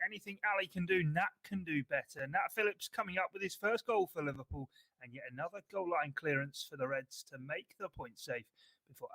Anything Ali can do, Nat can do better. Nat Phillip's coming up with his first goal for Liverpool and yet another goal line clearance for the Reds to make the point safe before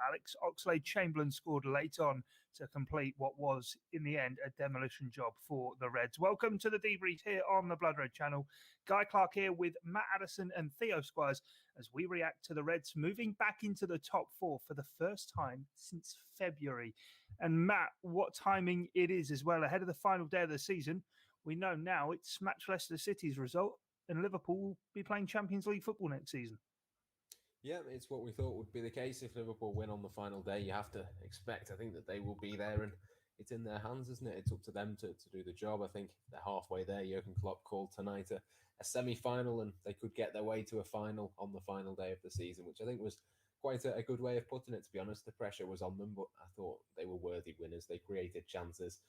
Oxlade-Chamberlain scored late on to complete what was, in the end, a demolition job for the Reds. Welcome to the Debrief here on the Blood Red channel. Guy Clark here with Matt Addison and Theo Squires as we react to the Reds moving back into the top four for the first time since February. And Matt, what timing it is as well ahead of the final day of the season. We know now it's match Leicester City's result and Liverpool will be playing Champions League football next season. Yeah, it's what we thought would be the case. If Liverpool win on the final day, you have to expect, I think, that they will be there, and it's in their hands, isn't it? It's up to them to do the job. I think they're halfway there. Jurgen Klopp called tonight a semi-final, and they could get their way to a final on the final day of the season, which I think was quite a good way of putting it, to be honest. The pressure was on them, but I thought they were worthy winners. They created chances.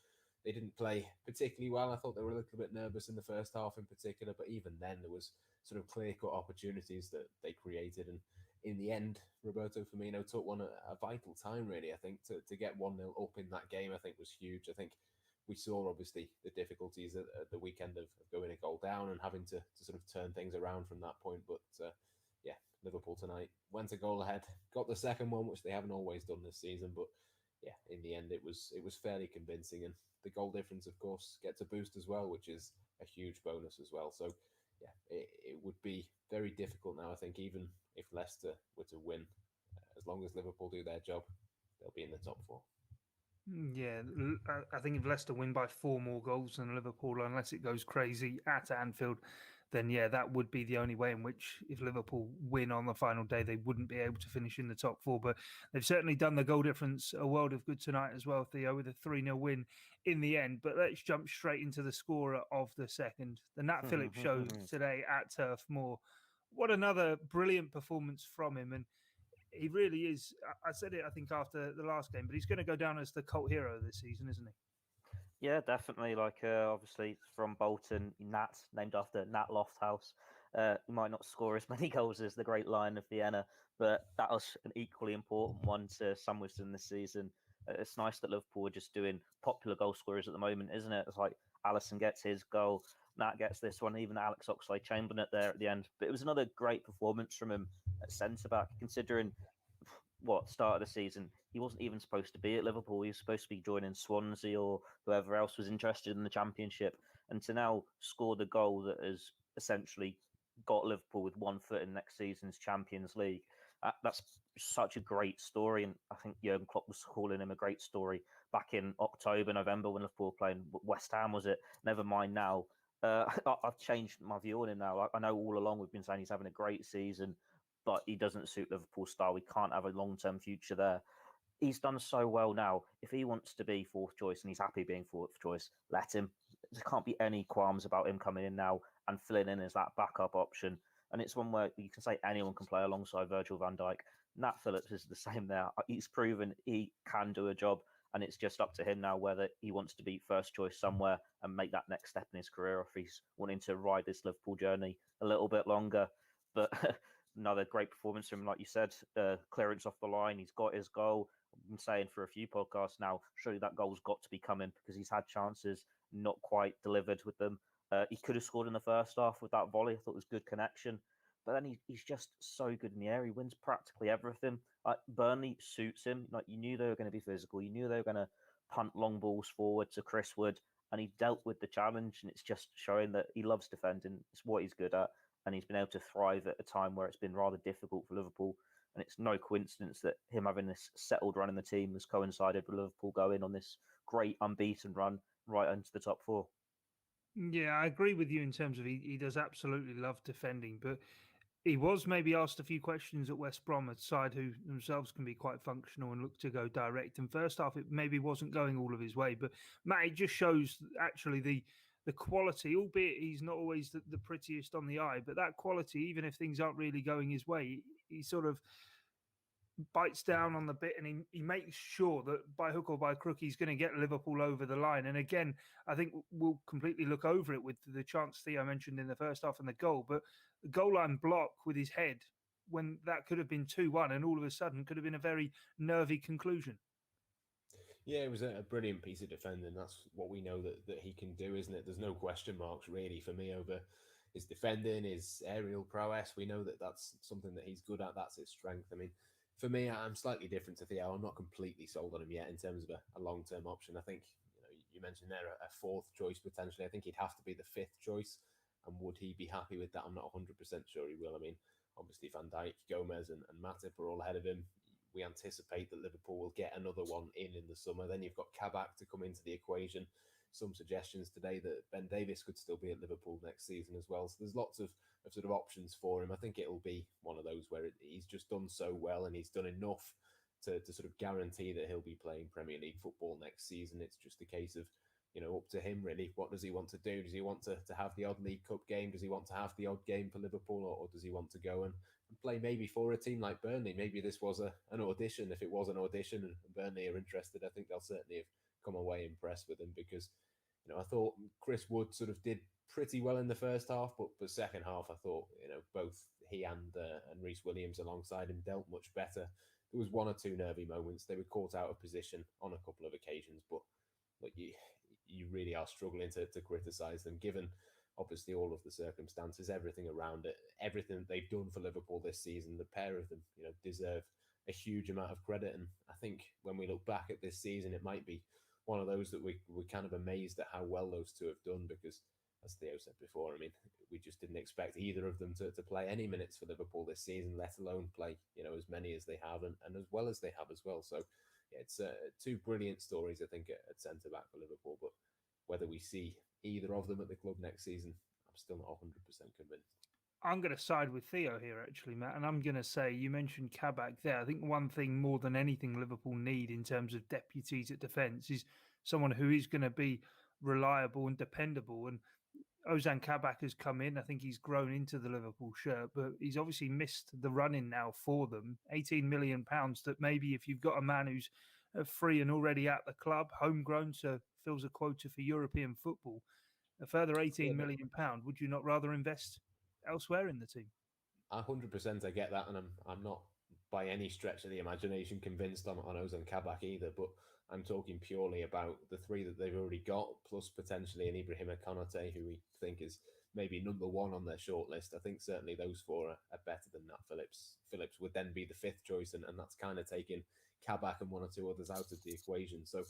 They didn't play particularly well. I thought they were a little bit nervous in the first half in particular, but even then there was sort of clear-cut opportunities that they created. And in the end, Roberto Firmino took one at a vital time, really, I think, to get 1-0 up in that game, I think was huge. I think we saw, obviously, the difficulties at the weekend of going a goal down and having to sort of turn things around from that point. But, yeah, Liverpool tonight went a goal ahead, got the second one, which they haven't always done this season. But, yeah, in the end, it was fairly convincing. And the goal difference, of course, gets a boost as well, which is a huge bonus as well. So, yeah, it would be very difficult now, I think, even if Leicester were to win. As long as Liverpool do their job, they'll be in the top four. Yeah, I think if Leicester win by 4 more goals than Liverpool, unless it goes crazy at Anfield, then yeah, that would be the only way in which, if Liverpool win on the final day, they wouldn't be able to finish in the top 4. But they've certainly done the goal difference a world of good tonight as well, Theo, with a 3-0 win in the end. But let's jump straight into the scorer of the second. The Nat Phillip show today at Turf Moor. What another brilliant performance from him. And he really is. I said it, I think, after the last game, but he's going to go down as the cult hero this season, isn't he? Yeah, definitely. Like, obviously, from Bolton, Nat, named after Nat Lofthouse. He might not score as many goals as the Great Lion of Vienna, but that was an equally important one to Samuelson this season. It's nice that Liverpool are just doing popular goal scorers at the moment, isn't it? It's like Alisson gets his goal, Nat gets this one, even Alex Oxlade-Chamberlain there at the end. But it was another great performance from him at centre-back, considering start of the season, he wasn't even supposed to be at Liverpool. He was supposed to be joining Swansea or whoever else was interested in the Championship. And to now score the goal that has essentially got Liverpool with 1 foot in next season's Champions League, that's such a great story. And I think Jurgen Klopp was calling him a great story back in October, November when Liverpool were playing West Ham, was it? Never mind now. I've changed my view on him now. I know all along we've been saying he's having a great season, but he doesn't suit Liverpool's style. We can't have a long-term future there. He's done so well now. If he wants to be fourth choice and he's happy being fourth choice, let him. There can't be any qualms about him coming in now and filling in as that backup option. And it's one where you can say anyone can play alongside Virgil van Dijk. Nat Phillips is the same there. He's proven he can do a job, and it's just up to him now whether he wants to be first choice somewhere and make that next step in his career, or if he's wanting to ride this Liverpool journey a little bit longer. But another great performance from him, like you said, clearance off the line. He's got his goal. I've been saying for a few podcasts now, surely that goal's got to be coming because he's had chances, not quite delivered with them. He could have scored in the first half with that volley. I thought it was good connection. But then he's just so good in the air. He wins practically everything. Like, Burnley suits him. Like, you knew they were going to be physical. You knew they were going to punt long balls forward to Chris Wood. And he dealt with the challenge. And it's just showing that he loves defending. It's what he's good at. And he's been able to thrive at a time where it's been rather difficult for Liverpool. And it's no coincidence that him having this settled run in the team has coincided with Liverpool going on this great unbeaten run right into the top 4. Yeah, I agree with you in terms of he does absolutely love defending, but he was maybe asked a few questions at West Brom, a side who themselves can be quite functional and look to go direct. And first half, it maybe wasn't going all of his way. But, Matt, it just shows actually the quality, albeit he's not always the prettiest on the eye, but that quality, even if things aren't really going his way, he sort of bites down on the bit and he makes sure that by hook or by crook he's going to get Liverpool over the line. And again, I think we'll completely look over it with the chance Theo mentioned in the first half and the goal, but the goal line block with his head when that could have been 2-1 and all of a sudden could have been a very nervy conclusion. Yeah, it was a brilliant piece of defending. That's what we know that he can do, isn't it? There's no question marks really for me over his defending, his aerial prowess. We know that that's something that he's good at. That's his strength. I mean, for me, I'm slightly different to Theo. I'm not completely sold on him yet in terms of a long-term option. I think you mentioned there a fourth choice potentially. I think he'd have to be the fifth choice. And would he be happy with that? I'm not 100% sure he will. I mean, obviously Van Dijk, Gomez and Matip are all ahead of him. We anticipate that Liverpool will get another one in the summer. Then you've got Kabak to come into the equation. Some suggestions today that Ben Davies could still be at Liverpool next season as well. So there's lots of sort of options for him. I think it'll be one of those where he's just done so well and he's done enough to sort of guarantee that he'll be playing Premier League football next season. It's just a case of, up to him really. What does he want to do? Does he want to have the odd League Cup game? Does he want to have the odd game for Liverpool, or does he want to go and play maybe for a team like Burnley? Maybe this was an audition. If it was an audition and Burnley are interested, I think they'll certainly have come away impressed with him because, I thought Chris Wood sort of did pretty well in the first half, but the second half, I thought, both he and Reece Williams alongside him dealt much better. There was one or two nervy moments. They were caught out of position on a couple of occasions, but look, you really are struggling to criticise them, given obviously all of the circumstances, everything around it, everything that they've done for Liverpool this season. The pair of them, deserve a huge amount of credit. And I think when we look back at this season, it might be one of those that we're kind of amazed at how well those two have done because, as Theo said before, I mean, we just didn't expect either of them to play any minutes for Liverpool this season, let alone play, as many as they have and as well as they have as well. So, yeah, it's two brilliant stories, I think, at centre-back for Liverpool. But whether we see either of them at the club next season, I'm still not 100% convinced. I'm going to side with Theo here, actually, Matt, and I'm going to say you mentioned Kabak there. I think one thing more than anything Liverpool need in terms of deputies at defence is someone who is going to be reliable and dependable. And Ozan Kabak has come in. I think he's grown into the Liverpool shirt, but he's obviously missed the run-in now for them. £18 million that maybe if you've got a man who's free and already at the club, homegrown, so fills a quota for European football, a further £18 million, would you not rather invest elsewhere in the team? 100%, I get that, and I'm not by any stretch of the imagination convinced on Ozan Kabak either, but I'm talking purely about the three that they've already got, plus potentially an Ibrahima Konate, who we think is maybe number one on their shortlist. I think certainly those four are better than Nat Phillips. Phillips would then be the fifth choice, and that's kind of taking Kabak and one or two others out of the equation. So,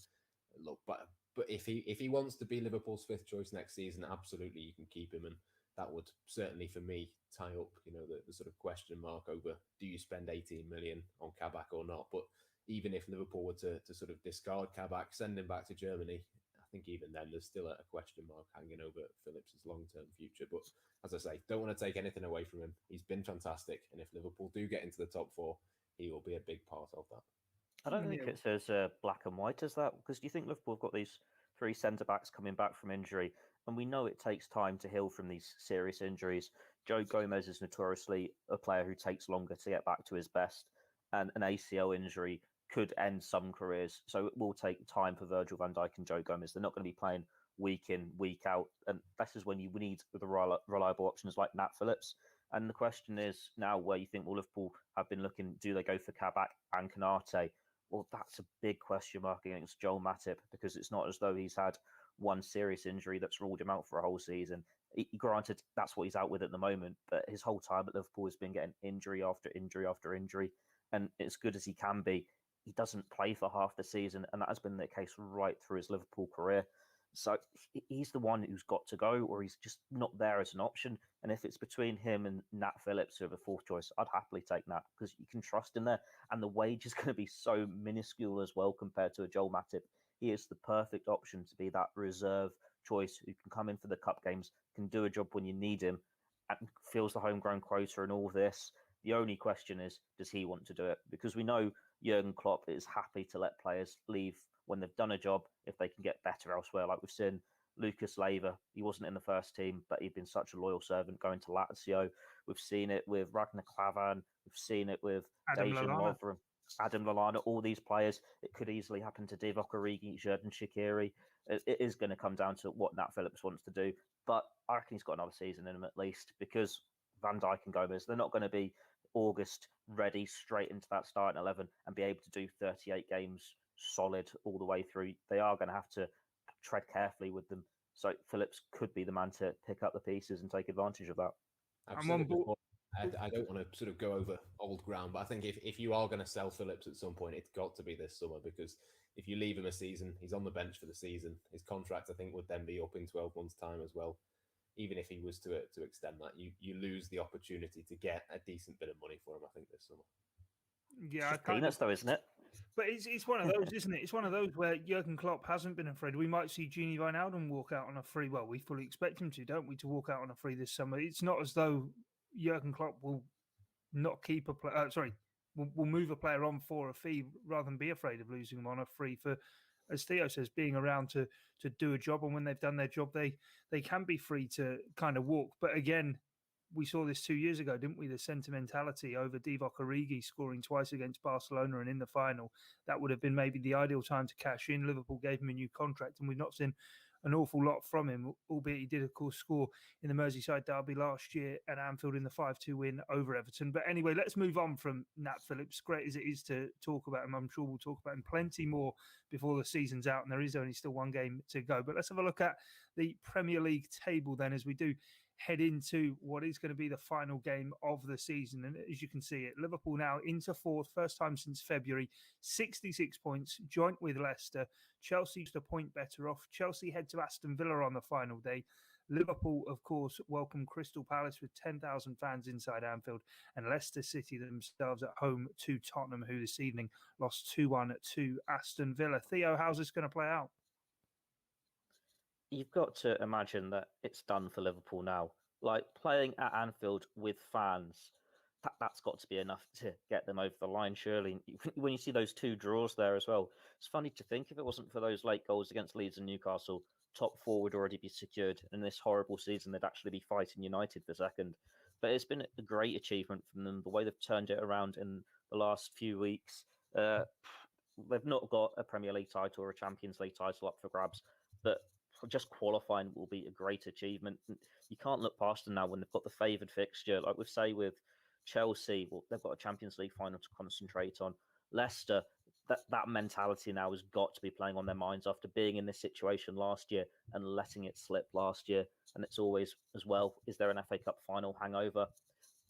look, but if he wants to be Liverpool's fifth choice next season, absolutely you can keep him, and that would certainly, for me, tie up, the sort of question mark over do you spend 18 million on Kabak or not. But even if Liverpool were to sort of discard Kabak, send him back to Germany, I think even then there's still a question mark hanging over Phillips' long-term future. But as I say, don't want to take anything away from him. He's been fantastic. And if Liverpool do get into the top four, he will be a big part of that. I don't think it's as black and white as that, because do you think Liverpool have got these three centre-backs coming back from injury? And we know it takes time to heal from these serious injuries. Joe Gomez is notoriously a player who takes longer to get back to his best, and an ACL injury could end some careers. So it will take time for Virgil van Dijk and Joe Gomez. They're not going to be playing week in, week out. And this is when you need the reliable options like Nat Phillips. And the question is now where you think Liverpool have been looking, do they go for Kabak and Konate? Well, that's a big question mark against Joel Matip, because it's not as though he's had one serious injury that's ruled him out for a whole season. Granted, that's what he's out with at the moment, but his whole time at Liverpool has been getting injury after injury after injury. And as good as he can be, he doesn't play for half the season, and that has been the case right through his Liverpool career. So he's the one who's got to go, or he's just not there as an option. And if it's between him and Nat Phillips, who have a fourth choice, I'd happily take Nat, because you can trust him there. And the wage is going to be so minuscule as well compared to a Joel Matip. He is the perfect option to be that reserve choice who can come in for the cup games, can do a job when you need him, and fills the homegrown quota and all this. The only question is, does he want to do it? Because we know Jurgen Klopp is happy to let players leave when they've done a job if they can get better elsewhere. Like we've seen Lucas Leiva, he wasn't in the first team, but he'd been such a loyal servant going to Lazio. We've seen it with Ragnar Klavan. We've seen it with Dejan Lovren, Adam Lallana, all these players. It could easily happen to Divock Origi, Xherdan Shaqiri. It is going to come down to what Nat Phillips wants to do. But I reckon he's got another season in him at least, because Van Dijk and Gomez, they're not going to be August ready straight into that starting 11 and be able to do 38 games solid all the way through. They are going to have to tread carefully with them. So Phillips could be the man to pick up the pieces and take advantage of that. I'm on board. I don't want to sort of go over old ground, but I think if you are going to sell Phillips at some point, it's got to be this summer, because if you leave him a season, he's on the bench for the season. His contract, I think, would then be up in 12 months' time as well. Even if he was to extend that, you lose the opportunity to get a decent bit of money for him, I think, this summer. Yeah, peanuts though, isn't it? But it's one of those, isn't it? It's one of those where Jurgen Klopp hasn't been afraid. We might see Gini Wijnaldum walk out on a free. Well, we fully expect him to, don't we, to walk out on a free this summer. It's not as though Jurgen Klopp will not keep a player. Will move a player on for a fee rather than be afraid of losing him on a free. For, as Theo says, being around to do a job, and when they've done their job, they can be free to kind of walk. But again, we saw this 2 years ago, didn't we? The sentimentality over Divock Origi scoring twice against Barcelona and in the final. That would have been maybe the ideal time to cash in. Liverpool gave him a new contract, and we've not seen an awful lot from him, albeit he did, of course, score in the Merseyside derby last year at Anfield in the 5-2 win over Everton. But anyway, let's move on from Nat Phillips. Great as it is to talk about him, I'm sure we'll talk about him plenty more before the season's out, and there is only still one game to go. But let's have a look at the Premier League table then, as we do head into what is going to be the final game of the season. And as you can see it, Liverpool now into fourth, first time since February, 66 points, joint with Leicester. Chelsea just a point better off. Chelsea head to Aston Villa on the final day. Liverpool, of course, welcome Crystal Palace with 10,000 fans inside Anfield, and Leicester City themselves at home to Tottenham, who this evening lost 2-1 to Aston Villa. Theo, how's this going to play out? You've got to imagine that it's done for Liverpool now. Like, playing at Anfield with fans, that's got to be enough to get them over the line, surely. When you see those two draws there as well, it's funny to think if it wasn't for those late goals against Leeds and Newcastle, top four would already be secured. And in this horrible season, they'd actually be fighting United for second. But it's been a great achievement from them, the way they've turned it around in the last few weeks. They've not got a Premier League title or a Champions League title up for grabs, but just qualifying will be a great achievement. You can't look past them now when they've got the favoured fixture. Like we say with Chelsea, well, they've got a Champions League final to concentrate on. Leicester, that mentality now has got to be playing on their minds after being in this situation last year and letting it slip last year. And it's always, as well, is there an FA Cup final hangover?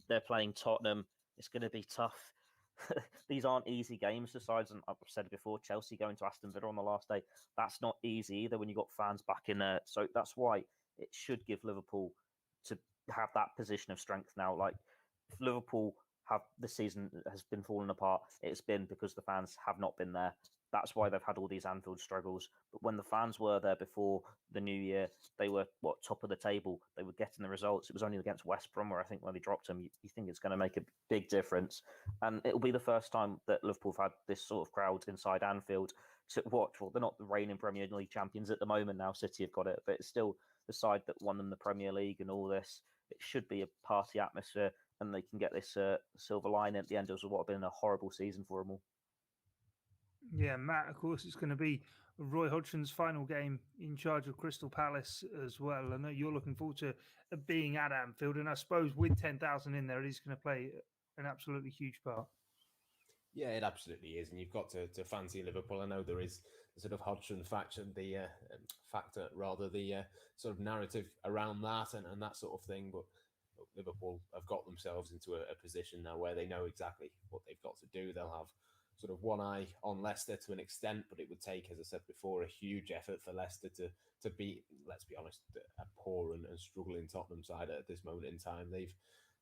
They're playing Tottenham. It's going to be tough. These aren't easy games to sides, and I've said it before, Chelsea going to Aston Villa on the last day, that's not easy either when you've got fans back in there. So that's why it should give Liverpool to have that position of strength now. Like, if Liverpool have this season has been falling apart, it's been because the fans have not been there. That's why they've had all these Anfield struggles. But when the fans were there before the new year, they were, top of the table. They were getting the results. It was only against West Brom where I think when they dropped them, you think it's going to make a big difference. And it'll be the first time that Liverpool have had this sort of crowd inside Anfield to watch. Well, they're not the reigning Premier League champions at the moment now. City have got it, but it's still the side that won them the Premier League and all this. It should be a party atmosphere, and they can get this silver lining at the end of what have been a horrible season for them all. Yeah, Matt, of course, it's going to be Roy Hodgson's final game in charge of Crystal Palace as well. I know you're looking forward to being at Anfield, and I suppose with 10,000 in there, it is going to play an absolutely huge part. Yeah, it absolutely is, and you've got to fancy Liverpool. I know there is the sort of Hodgson faction, the factor, rather, the sort of narrative around that and that sort of thing, but Liverpool have got themselves into a position now where they know exactly what they've got to do. They'll have sort of one eye on Leicester to an extent, but it would take, as I said before, a huge effort for Leicester to beat, let's be honest, a poor and struggling Tottenham side at this moment in time. They've,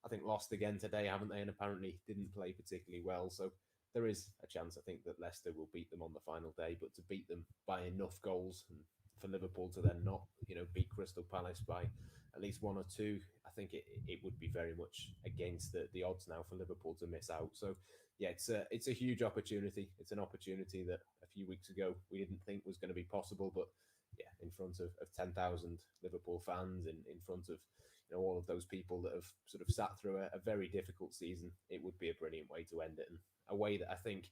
I think, lost again today, haven't they? And apparently didn't play particularly well. So there is a chance, I think, that Leicester will beat them on the final day, but to beat them by enough goals and for Liverpool to then not, beat Crystal Palace by at least one or two, I think it would be very much against the odds now for Liverpool to miss out. So yeah, it's a huge opportunity. It's an opportunity that a few weeks ago we didn't think was going to be possible, but yeah, in front of 10,000 Liverpool fans, in front of all of those people that have sort of sat through a very difficult season, it would be a brilliant way to end it, and a way that I think,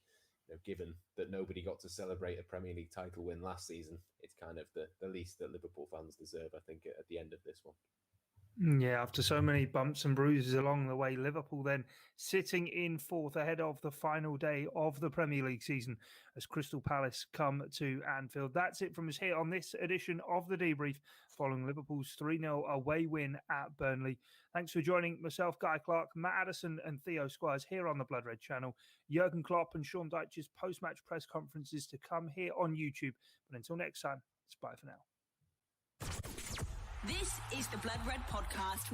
given that nobody got to celebrate a Premier League title win last season, it's kind of the least that Liverpool fans deserve, I think, at the end of this one. Yeah, after so many bumps and bruises along the way, Liverpool then sitting in fourth ahead of the final day of the Premier League season as Crystal Palace come to Anfield. That's it from us here on this edition of the Debrief following Liverpool's 3-0 away win at Burnley. Thanks for joining myself, Guy Clark, Matt Addison and Theo Squires here on the Blood Red channel. Jurgen Klopp and Sean Dyche's post-match press conferences to come here on YouTube. But until next time, it's bye for now. This is the Blood Red Podcast.